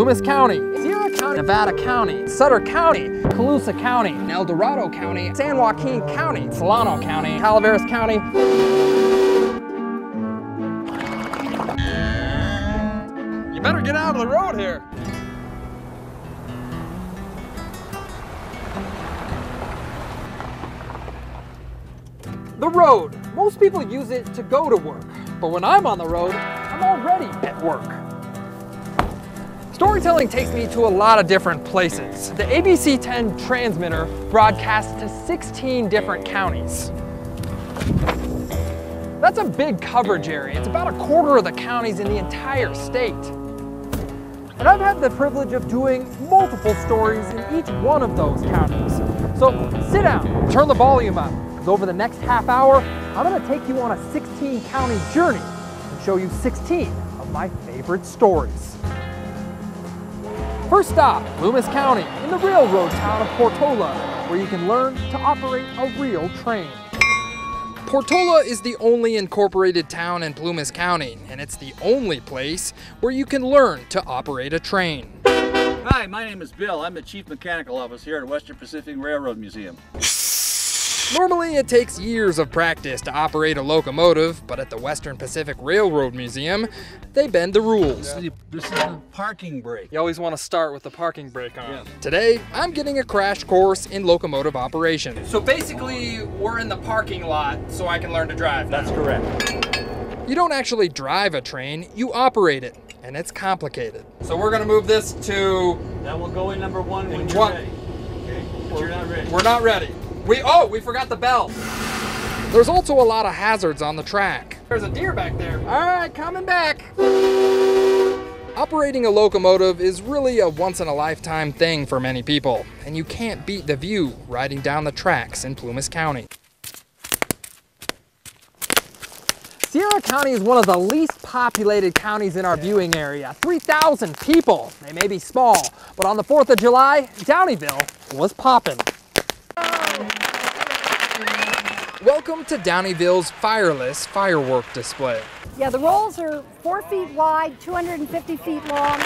Loomis County, Sierra County, Nevada County, Sutter County, Colusa County, El Dorado County, San Joaquin County, Solano County, Calaveras County. You better get out of the road here. The road. Most people use it to go to work, but when I'm on the road, I'm already at work. Storytelling takes me to a lot of different places. The ABC10 transmitter broadcasts to 16 different counties. That's a big coverage area. It's about a quarter of the counties in the entire state. And I've had the privilege of doing multiple stories in each one of those counties. So sit down, turn the volume up, because over the next half hour, I'm gonna take you on a 16 county journey and show you 16 of my favorite stories. First stop, Loomis County, in the railroad town of Portola, where you can learn to operate a real train. Portola is the only incorporated town in Loomis County, and it's the only place where you can learn to operate a train. Hi, my name is Bill. I'm the Chief Mechanical Officer here at Western Pacific Railroad Museum. Normally it takes years of practice to operate a locomotive, but at the Western Pacific Railroad Museum, they bend the rules. This is the parking brake. You always want to start with the parking brake on. Yeah. Today, I'm getting a crash course in locomotive operation. So basically, we're in the parking lot so I can learn to drive now. That's correct. You don't actually drive a train, you operate it, and it's complicated. So we're gonna move this to... That will go in number one when you're ready. Okay, but you're not ready. We're not ready. We forgot the bell. There's also a lot of hazards on the track. There's a deer back there. All right, coming back. Operating a locomotive is really a once-in-a-lifetime thing for many people, and you can't beat the view riding down the tracks in Loomis County. Sierra County is one of the least populated counties in our viewing area. 3,000 people. They may be small, but on the 4th of July, Downeyville was poppin'. Welcome to Downeyville's fireless firework display. Yeah, the rolls are 4 feet wide, 250 feet long.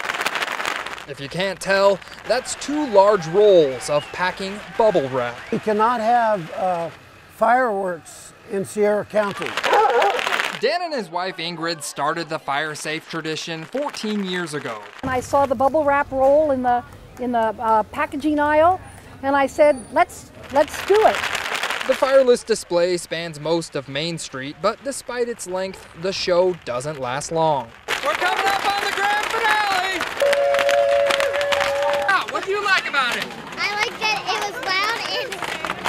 If you can't tell, that's 2 large rolls of packing bubble wrap. We cannot have fireworks in Sierra County. Dan and his wife Ingrid started the fire safe tradition 14 years ago. And I saw the bubble wrap roll in the packaging aisle, and I said, let's do it. The fireless display spans most of Main Street, but despite its length, the show doesn't last long. We're coming up on the grand finale! What do you like about it? I like that it was loud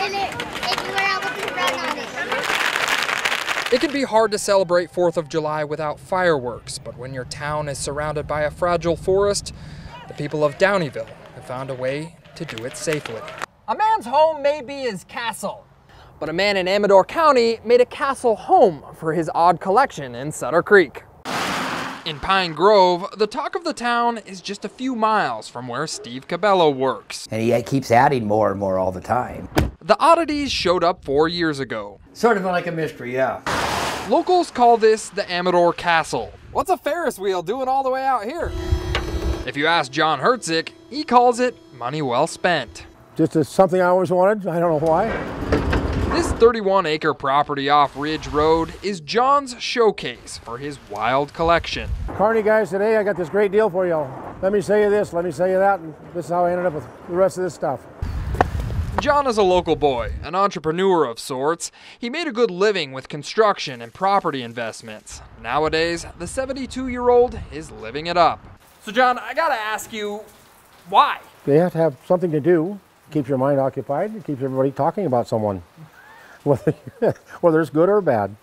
and you were able to run on it. It can be hard to celebrate 4th of July without fireworks, but when your town is surrounded by a fragile forest, the people of Downeyville have found a way to do it safely. A man's home may be his castle, but a man in Amador County made a castle home for his odd collection in Sutter Creek. In Pine Grove, the talk of the town is just a few miles from where Steve Cabello works. And he keeps adding more and more all the time. The oddities showed up 4 years ago. Sort of like a mystery, yeah. Locals call this the Amador Castle. What's a Ferris wheel doing all the way out here? If you ask John Hertzik, he calls it money well spent. Just something I always wanted. I don't know why. This 31-acre property off Ridge Road is John's showcase for his wild collection. Carney guys, today I got this great deal for y'all. Let me say you this, let me say you that, and this is how I ended up with the rest of this stuff. John is a local boy, an entrepreneur of sorts. He made a good living with construction and property investments. Nowadays, the 72-year-old is living it up. So John, I gotta ask you, why? They have to have something to do. Keeps your mind occupied. It keeps everybody talking about someone, whether it's good or bad.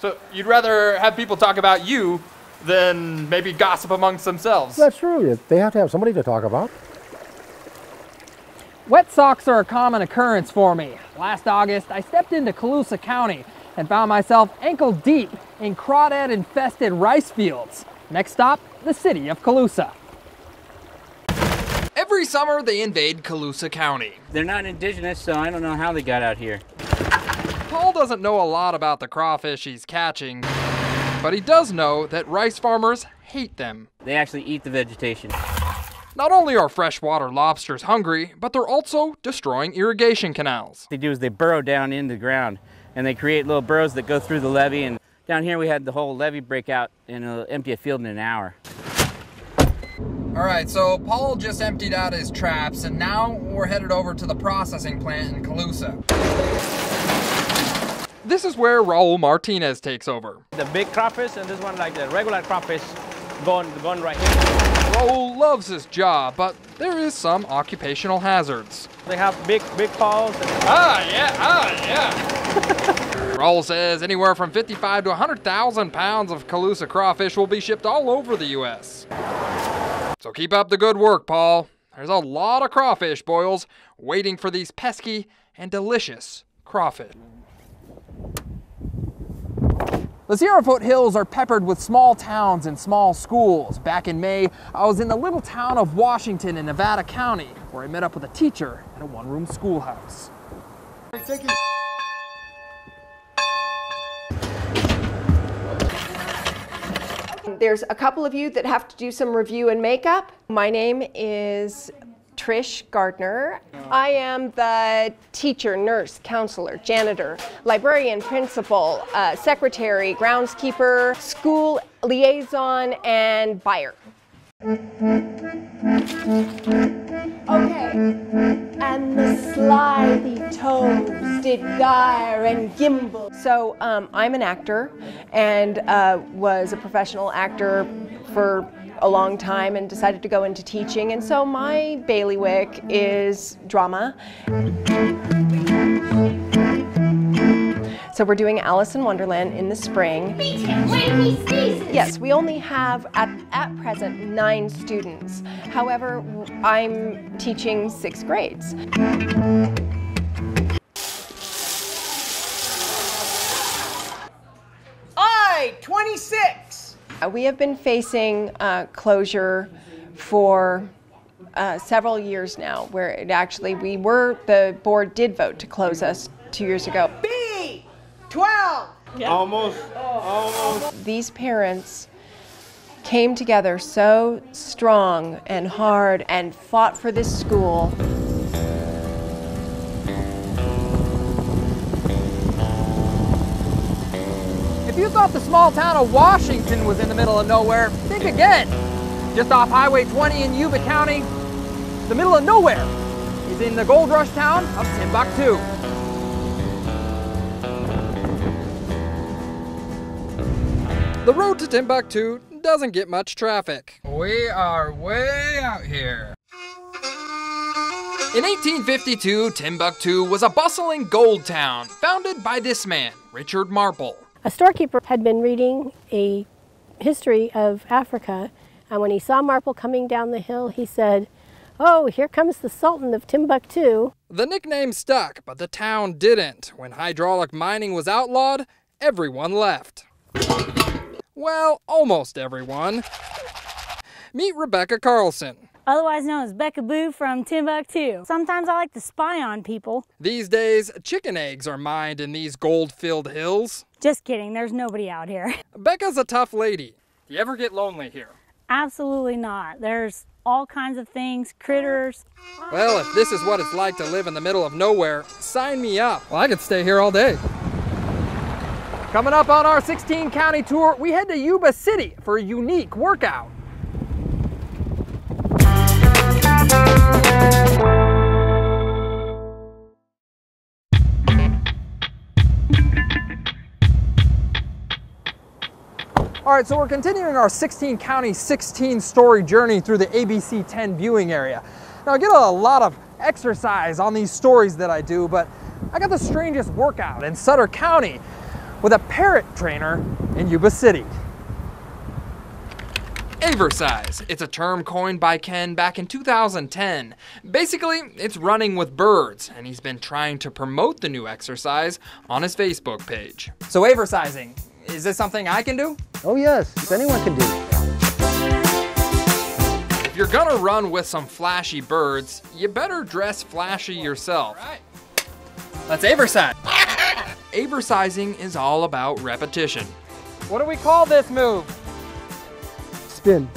So you'd rather have people talk about you than maybe gossip amongst themselves? That's true. They have to have somebody to talk about. Wet socks are a common occurrence for me. Last August, I stepped into Colusa County and found myself ankle deep in crawdad-infested rice fields. Next stop, the city of Colusa. Every summer, they invade Colusa County. They're not indigenous, so I don't know how they got out here. Paul doesn't know a lot about the crawfish he's catching, but he does know that rice farmers hate them. They actually eat the vegetation. Not only are freshwater lobsters hungry, but they're also destroying irrigation canals. What they do is they burrow down into the ground and they create little burrows that go through the levee, and down here we had the whole levee break out and it'll empty a field in an hour. All right, so Paul just emptied out his traps and now we're headed over to the processing plant in Colusa. This is where Raul Martinez takes over. The big crawfish and this one like the regular crawfish going right here. Raul loves his job, but there is some occupational hazards. They have big paws. Raul says anywhere from 55 to 100,000 pounds of Colusa crawfish will be shipped all over the U.S. So keep up the good work, Paul. There's a lot of crawfish boils waiting for these pesky and delicious crawfish. The Sierra foothills are peppered with small towns and small schools. Back in May, I was in the little town of Washington in Nevada County, where I met up with a teacher at a one-room schoolhouse. There's a couple of you that have to do some review and makeup. My name is Trish Gardner. I am the teacher, nurse, counselor, janitor, librarian, principal, secretary, groundskeeper, school liaison, and buyer. Okay, and the slithy toes did gyre and gimble. So I'm an actor and was a professional actor for a long time and decided to go into teaching, and so my bailiwick is drama. So we're doing Alice in Wonderland in the spring. Yes, we only have at present 9 students. However, I'm teaching 6 grades. I-26! We have been facing closure for several years now, where the board did vote to close us 2 years ago. B12! Yeah. Almost. These parents came together so strong and hard and fought for this school. If you thought the small town of Washington was in the middle of nowhere, think again. Just off Highway 20 in Yuba County, the middle of nowhere is in the gold rush town of Timbuktu. The road to Timbuktu doesn't get much traffic. We are way out here. In 1852, Timbuktu was a bustling gold town founded by this man, Richard Marple. A storekeeper had been reading a history of Africa, and when he saw Marple coming down the hill, he said, "Oh, here comes the Sultan of Timbuktu." The nickname stuck, but the town didn't. When hydraulic mining was outlawed, everyone left. Well, almost everyone. Meet Rebecca Carlson. Otherwise known as Becca Boo from Timbuktu. Sometimes I like to spy on people. These days, chicken eggs are mined in these gold-filled hills. Just kidding, there's nobody out here. Becca's a tough lady. Do you ever get lonely here? Absolutely not. There's all kinds of things, critters. Well, if this is what it's like to live in the middle of nowhere, sign me up. Well, I could stay here all day. Coming up on our 16-county tour, we head to Yuba City for a unique workout. All right, so we're continuing our 16-county, 16-story journey through the ABC10 viewing area. Now, I get a lot of exercise on these stories that I do, but I got the strangest workout in Sutter County with a parrot trainer in Yuba City. Aversize. It's a term coined by Ken back in 2010. Basically, it's running with birds, and he's been trying to promote the new exercise on his Facebook page. So Aversizing, is this something I can do? Oh yes, anyone can do. If you're gonna run with some flashy birds, you better dress flashy yourself. All right. Let's Aversize. Aversizing is all about repetition. What do we call this move? Spin.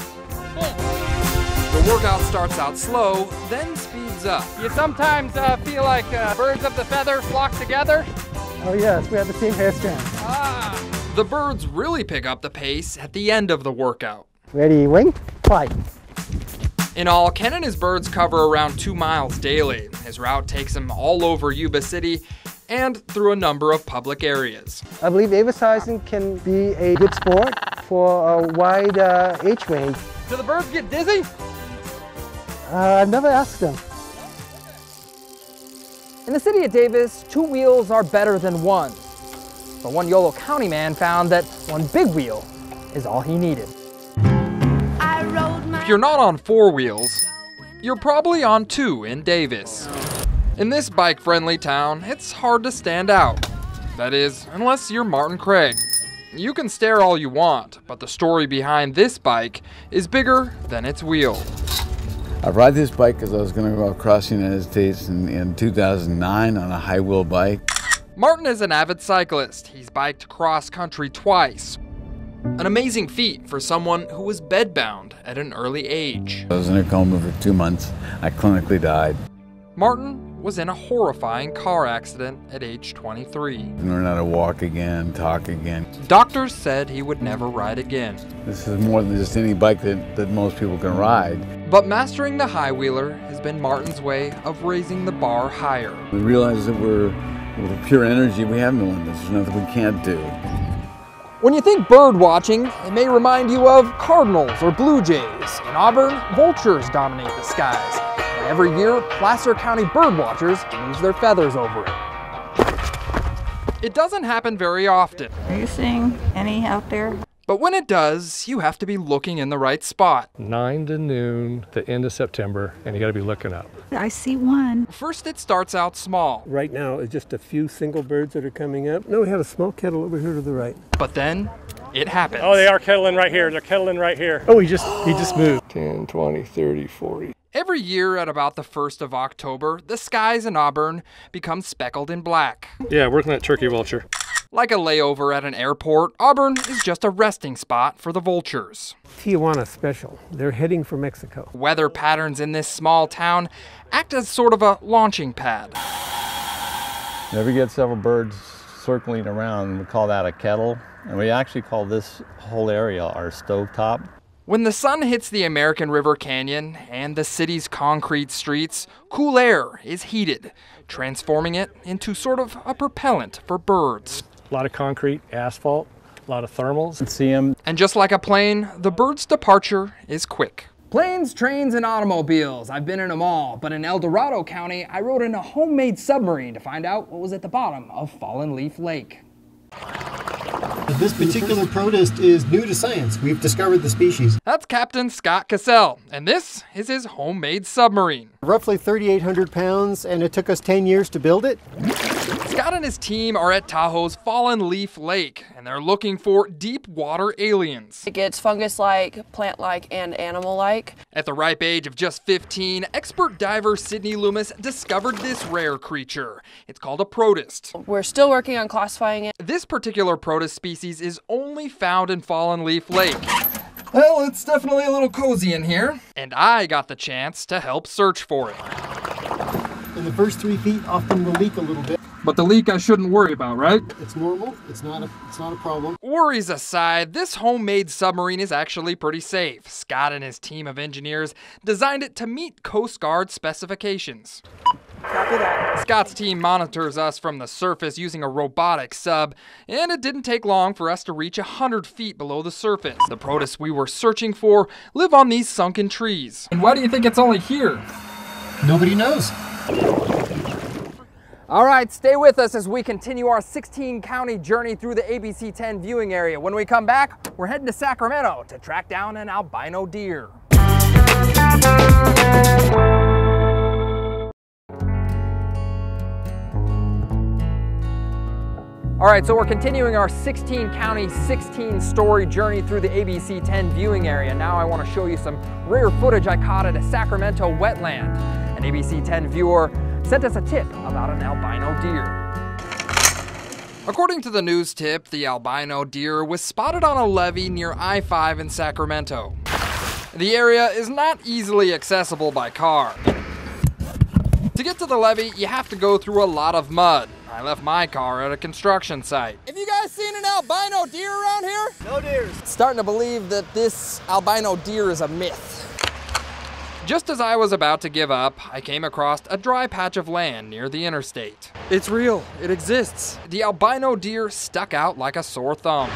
The workout starts out slow, then speeds up. You sometimes feel like birds of the feather flock together. Oh yes, we have the same hairstyle. The birds really pick up the pace at the end of the workout. Ready, wing, fly. In all, Ken and his birds cover around 2 miles daily. His route takes him all over Yuba City and through a number of public areas. I believe exercising can be a good sport for a wide age range. Do the birds get dizzy? I've never asked them. In the city of Davis, 2 wheels are better than one. But one Yolo County man found that one big wheel is all he needed. If you're not on 4 wheels, you're probably on 2 in Davis. In this bike-friendly town, it's hard to stand out. That is, unless you're Martin Craig. You can stare all you want, but the story behind this bike is bigger than its wheel. I ride this bike because I was going to go across the United States in 2009 on a high-wheel bike. Martin is an avid cyclist. He's biked cross-country twice. An amazing feat for someone who was bedbound at an early age. I was in a coma for 2 months. I clinically died. Martin was in a horrifying car accident at age 23. Learn how to walk again, talk again. Doctors said he would never ride again. This is more than just any bike that most people can ride. But mastering the high-wheeler has been Martin's way of raising the bar higher. We realize that we're pure energy. We have no limits. There's nothing we can't do. When you think bird watching, it may remind you of cardinals or blue jays. In Auburn, vultures dominate the skies. And every year, Placer County bird watchers lose their feathers over it. It doesn't happen very often. Are you seeing any out there? But when it does, you have to be looking in the right spot. 9 to noon, the end of September, and you got to be looking up. I see one. First, it starts out small. Right now, it's just a few single birds that are coming up. No, we have a small kettle over here to the right. But then, it happens. Oh, they are kettling right here. They're kettling right here. Oh, he just moved. 10, 20, 30, 40. Every year at about the 1st of October, the skies in Auburn become speckled in black. Yeah, working that turkey vulture. Like a layover at an airport, Auburn is just a resting spot for the vultures. Tijuana special. They're heading for Mexico. Weather patterns in this small town act as sort of a launching pad. Whenever we get several birds circling around, we call that a kettle. And we actually call this whole area our stovetop. When the sun hits the American River Canyon and the city's concrete streets, cool air is heated, transforming it into sort of a propellant for birds. A lot of concrete, asphalt, a lot of thermals. See them. And just like a plane, the bird's departure is quick. Planes, trains, and automobiles. I've been in them all, but in El Dorado County, I rode in a homemade submarine to find out what was at the bottom of Fallen Leaf Lake. This particular protist is new to science. We've discovered the species. That's Captain Scott Cassell, and this is his homemade submarine. Roughly 3,800 pounds, and it took us 10 years to build it. Scott and his team are at Tahoe's Fallen Leaf Lake, and they're looking for deep water aliens. It gets fungus-like, plant-like, and animal-like. At the ripe age of just 15, expert diver Sydney Loomis discovered this rare creature. It's called a protist. We're still working on classifying it. This particular protist species is only found in Fallen Leaf Lake. Well, it's definitely a little cozy in here. And I got the chance to help search for it. And the first 3 feet often will leak a little bit. But the leak I shouldn't worry about, right? It's normal. It's not a problem. Worries aside, this homemade submarine is actually pretty safe. Scott and his team of engineers designed it to meet Coast Guard specifications. Copy that. Scott's team monitors us from the surface using a robotic sub, and it didn't take long for us to reach 100 feet below the surface. The protists we were searching for live on these sunken trees. And why do you think it's only here? Nobody knows. All right, stay with us as we continue our 16-county journey through the ABC10 viewing area. When we come back, we're heading to Sacramento to track down an albino deer. All right, so we're continuing our 16-county, 16-story journey through the ABC10 viewing area. Now I want to show you some rare footage I caught at a Sacramento wetland. An ABC10 viewer sent us a tip about an albino deer. According to the news tip, the albino deer was spotted on a levee near I-5 in Sacramento. The area is not easily accessible by car. To get to the levee, you have to go through a lot of mud. I left my car at a construction site. Have you guys seen an albino deer around here? No deers. Starting to believe that this albino deer is a myth. Just as I was about to give up, I came across a dry patch of land near the interstate. It's real, it exists. The albino deer stuck out like a sore thumb.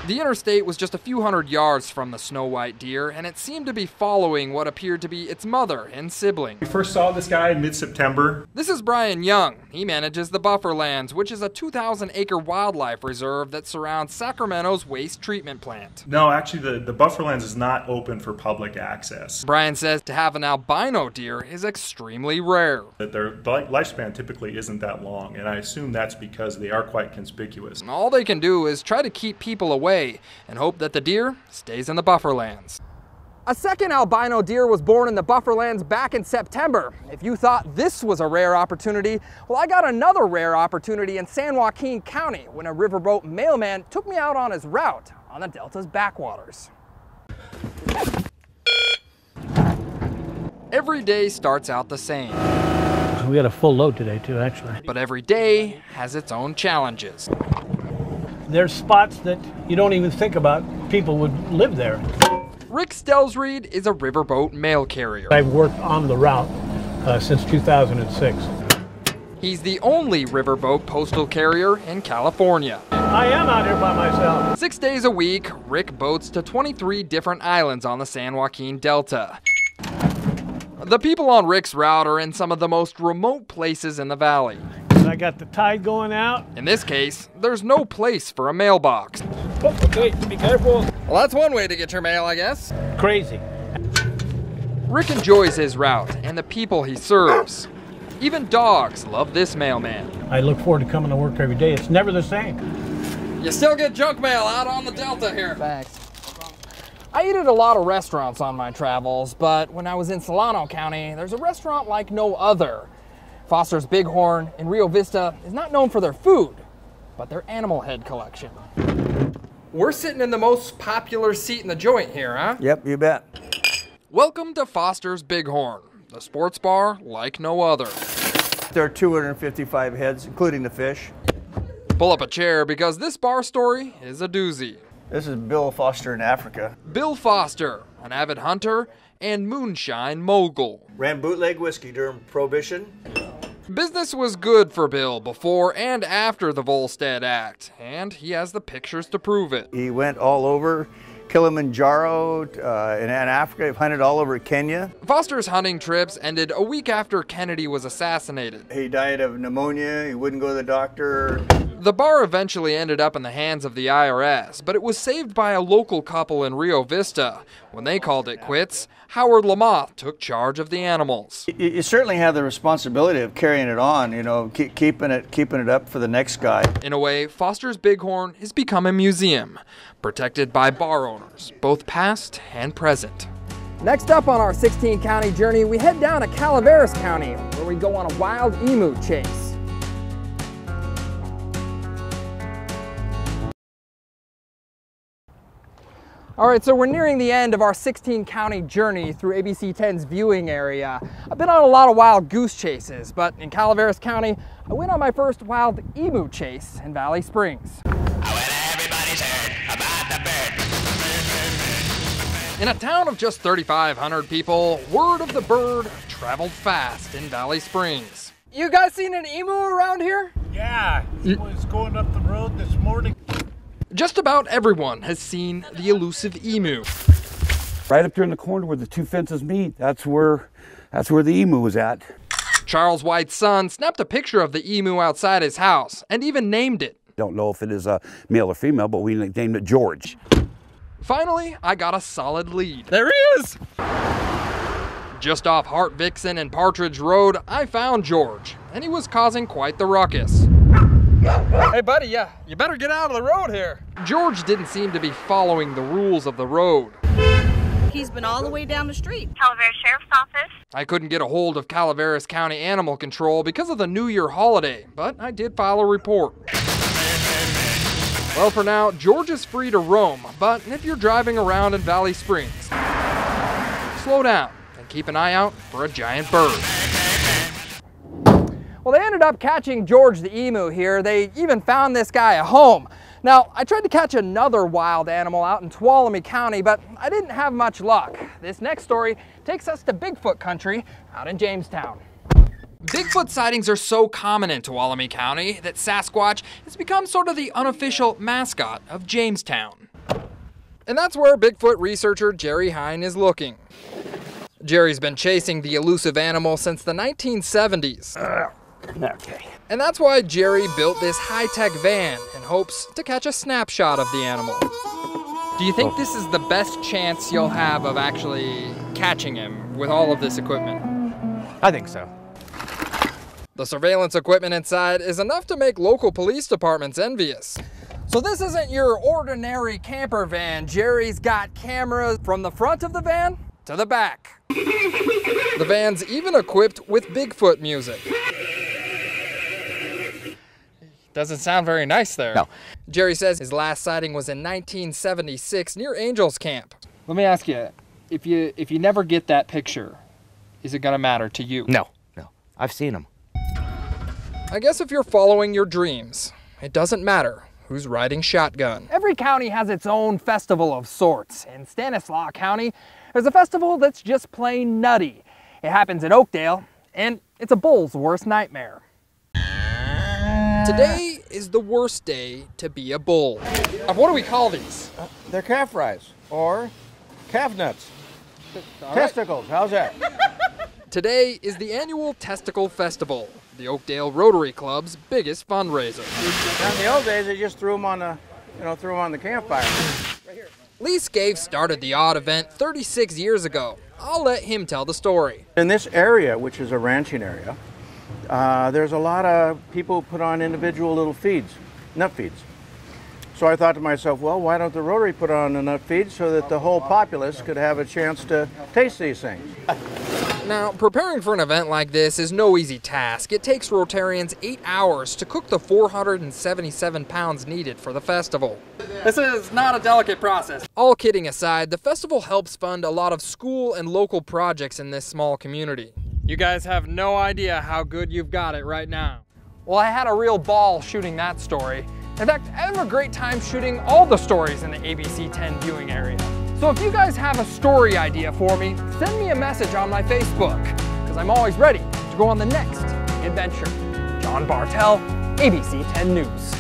The interstate was just a few hundred yards from the snow white deer, and it seemed to be following what appeared to be its mother and sibling. We first saw this guy in mid-September. This is Brian Young. He manages the Bufferlands, which is a 2,000-acre wildlife reserve that surrounds Sacramento's waste treatment plant. No, actually the Bufferlands is not open for public access. Brian says to have an albino deer is extremely rare. That their lifespan typically isn't that long, and I assume that's because they are quite conspicuous. All they can do is try to keep people away and hope that the deer stays in the Bufferlands. A second albino deer was born in the Bufferlands back in September. If you thought this was a rare opportunity, well, I got another rare opportunity in San Joaquin County when a riverboat mailman took me out on his route on the Delta's backwaters. Every day starts out the same. We had a full load today too, actually. But every day has its own challenges. There's spots that you don't even think about people would live there. Rick Stelsreed is a riverboat mail carrier. I've worked on the route since 2006. He's the only riverboat postal carrier in California. I am out here by myself. 6 days a week, Rick boats to 23 different islands on the San Joaquin Delta. The people on Rick's route are in some of the most remote places in the valley. I got the tide going out. In this case, there's no place for a mailbox. Oh, okay, be careful. Well, that's one way to get your mail, I guess. Crazy. Rick enjoys his route and the people he serves. Even dogs love this mailman. I look forward to coming to work every day. It's never the same. You still get junk mail out on the Delta here. Thanks. I eat at a lot of restaurants on my travels, but when I was in Solano County, there's a restaurant like no other. Foster's Bighorn in Rio Vista is not known for their food, but their animal head collection. We're sitting in the most popular seat in the joint here, huh? Yep, you bet. Welcome to Foster's Bighorn, the sports bar like no other. There are 255 heads, including the fish. Pull up a chair because this bar story is a doozy. This is Bill Foster in Africa. Bill Foster, an avid hunter and moonshine mogul. Ran bootleg whiskey during Prohibition. Business was good for Bill before and after the Volstead Act, and he has the pictures to prove it. He went all over Kilimanjaro, in Africa, he hunted all over Kenya. Foster's hunting trips ended a week after Kennedy was assassinated. He died of pneumonia, he wouldn't go to the doctor. The bar eventually ended up in the hands of the IRS, but it was saved by a local couple in Rio Vista. When they called it quits, Howard Lamoth took charge of the animals. You certainly have the responsibility of carrying it on, you know, keeping it up for the next guy. In a way, Foster's Bighorn has become a museum, protected by bar owners, both past and present. Next up on our 16-county journey, we head down to Calaveras County, where we go on a wild emu chase. All right, so we're nearing the end of our 16-county journey through ABC10's viewing area. I've been on a lot of wild goose chases, but in Calaveras County, I went on my first wild emu chase in Valley Springs. In a town of just 3,500 people, word of the bird traveled fast in Valley Springs. You guys seen an emu around here? Yeah, he was going up the road this morning. Just about everyone has seen the elusive emu. Right up there in the corner where the two fences meet, that's where the emu was at. Charles White's son snapped a picture of the emu outside his house and even named it. Don't know if it is a male or female, but we named it George. Finally, I got a solid lead. There he is! Just off Hart Vixen and Partridge Road, I found George, and he was causing quite the ruckus. Hey buddy, you better get out of the road here. George didn't seem to be following the rules of the road. He's been all the way down the street. Calaveras Sheriff's Office. I couldn't get a hold of Calaveras County Animal Control because of the New Year holiday, but I did file a report. Well, for now, George is free to roam, but if you're driving around in Valley Springs, slow down and keep an eye out for a giant bird. Well, they ended up catching George the emu here. They even found this guy a home. Now, I tried to catch another wild animal out in Tuolumne County, but I didn't have much luck. This next story takes us to Bigfoot country out in Jamestown. Bigfoot sightings are so common in Tuolumne County that Sasquatch has become sort of the unofficial mascot of Jamestown. And that's where Bigfoot researcher Jerry Hine is looking. Jerry's been chasing the elusive animal since the 1970s. Okay. And that's why Jerry built this high-tech van in hopes to catch a snapshot of the animal. Do you think this is the best chance you'll have of actually catching him with all of this equipment? I think so. The surveillance equipment inside is enough to make local police departments envious. So this isn't your ordinary camper van. Jerry's got cameras from the front of the van to the back. The van's even equipped with Bigfoot music. Doesn't sound very nice there. No. Jerry says his last sighting was in 1976 near Angels Camp. Let me ask you, if you never get that picture, is it gonna matter to you? No. I've seen them. I guess if you're following your dreams, it doesn't matter who's riding shotgun. Every county has its own festival of sorts. In Stanislaus County, there's a festival that's just plain nutty. It happens in Oakdale, and it's a bull's worst nightmare. Today is the worst day to be a bull. What do we call these? They're calf fries or calf nuts. All Testicles, how's that? Today is the annual Testicle Festival, the Oakdale Rotary Club's biggest fundraiser. In the old days, they just threw them on the campfire. Lee Scave started the odd event 36 years ago. I'll let him tell the story. In this area, which is a ranching area, there's a lot of people who put on individual little feeds, nut feeds. So I thought to myself, well, why don't the Rotary put on a nut feed so that the whole populace could have a chance to taste these things? Now, preparing for an event like this is no easy task. It takes Rotarians 8 hours to cook the 477 pounds needed for the festival. This is not a delicate process. All kidding aside, the festival helps fund a lot of school and local projects in this small community. You guys have no idea how good you've got it right now. Well, I had a real ball shooting that story. In fact, I have a great time shooting all the stories in the ABC10 viewing area. So if you guys have a story idea for me, send me a message on my Facebook, because I'm always ready to go on the next adventure. John Bartell, ABC10 News.